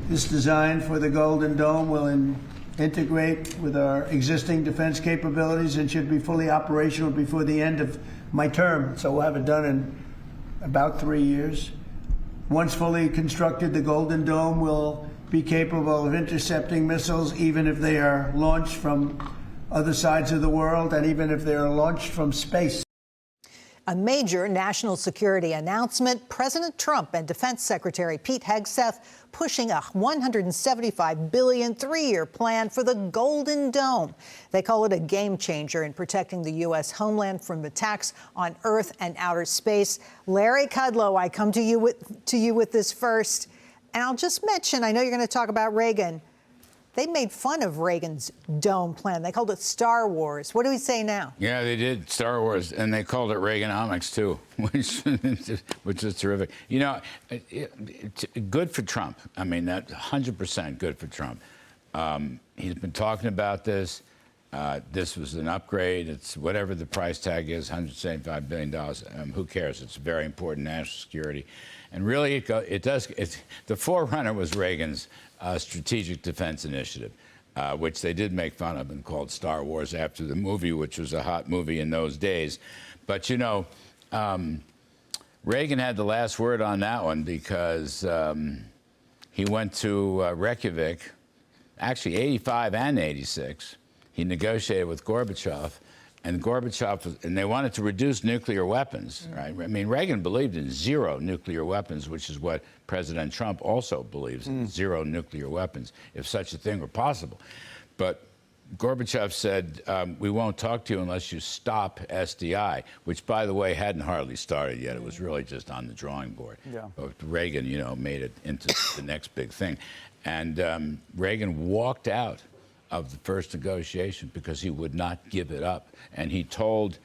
This design for the Golden Dome will integrate with our existing defense capabilities and should be fully operational before the end of my term. So we'll have it done in about 3 years. Once fully constructed, the Golden Dome will be capable of intercepting missiles even if they are launched from other sides of the world and even if they are launched from space. A major national security announcement. President Trump and Defense Secretary Pete Hegseth pushing a $175 billion three-year plan for the Golden Dome. They call it a game changer in protecting the U.S. homeland from attacks on Earth and outer space. Larry Kudlow, I come to you with this first. And I'll just mention, I know you're going to talk about Reagan. They made fun of Reagan's dome plan. They called it Star Wars. What do we say now? Yeah, they did, Star Wars, and they called it Reaganomics, too, which is terrific. You know, good for Trump. I mean, that's 100% good for Trump. He's been talking about this. This was an upgrade. It's whatever the price tag is, $175 billion. Who cares? It's very important national security. And really, the forerunner was Reagan's Strategic Defense Initiative, which they did make fun of and called Star Wars after the movie, which was a hot movie in those days. But, you know, Reagan had the last word on that one because he went to Reykjavik, actually 85 and 86. He negotiated with Gorbachev, and they wanted to reduce nuclear weapons, right? I mean, Reagan believed in zero nuclear weapons, which is what President Trump also believes in, zero nuclear weapons, if such a thing were possible. But Gorbachev said, we won't talk to you unless you stop SDI, which, by the way, hadn't hardly started yet. It was really just on the drawing board. Yeah. But Reagan, you know, made it into the next big thing. And Reagan walked out of the first negotiation because he would not give it up. And he told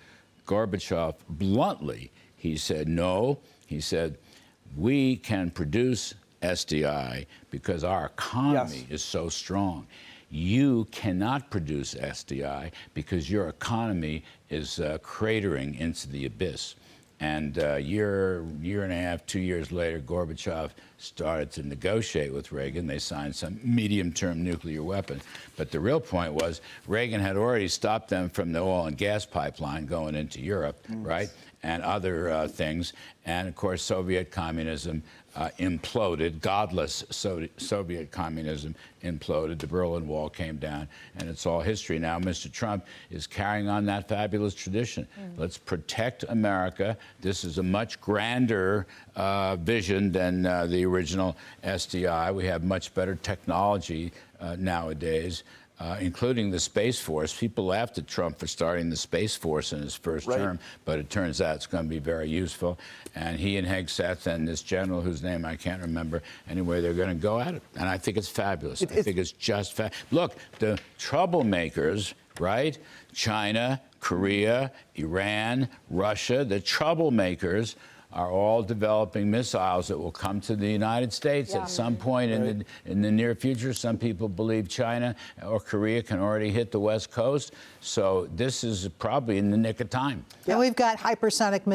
Gorbachev bluntly, he said, no, he said, we can produce SDI because our economy is so strong. You cannot produce SDI because your economy is cratering into the abyss. And year and a half, 2 years later, Gorbachev started to negotiate with Reagan. They signed some medium-term nuclear weapon. But the real point was Reagan had already stopped them from the oil and gas pipeline going into Europe, right, and other things. And, of course, Soviet communism imploded. Godless Soviet communism imploded. The Berlin Wall came down, and it's all history. Now, Mr. Trump is carrying on that fabulous tradition. Let's protect America. This is a much grander vision than the original SDI. We have much better technology nowadays. Including the Space Force. People laughed at Trump for starting the Space Force in his first term, but it turns out it's going to be very useful. And he and Hegseth and this general, whose name I can't remember, anyway, they're going to go at it. And I think it's fabulous. I think it's just Look, the troublemakers, right? China, Korea, Iran, Russia, the troublemakers are all developing missiles that will come to the United States at some point in the near future. Some people believe China or Korea can already hit the West Coast. So this is probably in the nick of time. And we've got hypersonic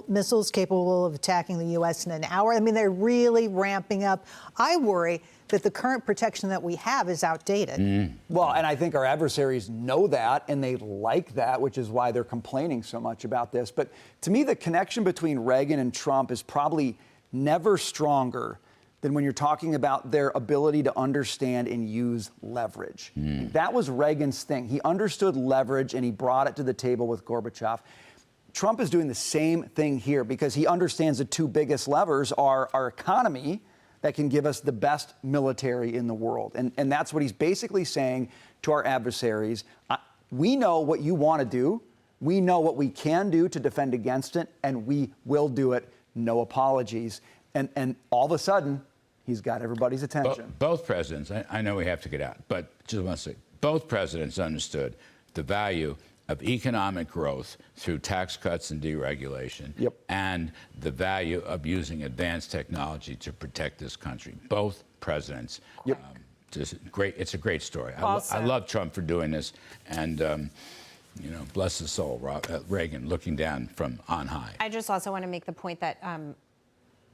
missiles capable of attacking the U.S. in an hour. I mean, they're really ramping up. I worry that the current protection that we have is outdated. Well, and I think our adversaries know that, and they like that, which is why they're complaining so much about this. But to me, the connection between Reagan and Trump is probably never stronger than when you're talking about their ability to understand and use leverage. That was Reagan's thing. He understood leverage, and he brought it to the table with Gorbachev. Trump is doing the same thing here because he understands the two biggest levers are our economy, that can give us the best military in the world. And that's what he's basically saying to our adversaries. We know what you want to do. We know what we can do to defend against it, and we will do it. No apologies. And all of a sudden, he's got everybody's attention. Both presidents, I know we have to get out, but just want to say, both presidents understood the value of economic growth through tax cuts and deregulation, and the value of using advanced technology to protect this country. Both presidents. Just great. It's a great story. I love Trump for doing this, and you know, bless his soul, Reagan looking down from on high. I just also want to make the point that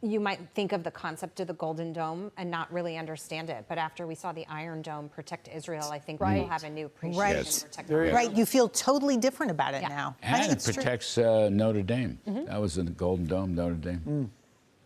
you might think of the concept of the Golden Dome and not really understand it. But after we saw the Iron Dome protect Israel, I think we'll have a new appreciation Yes. for technology. Right, you feel totally different about it Yeah. now. I And think it it's true. protects Notre Dame. That was in the Golden Dome, Notre Dame.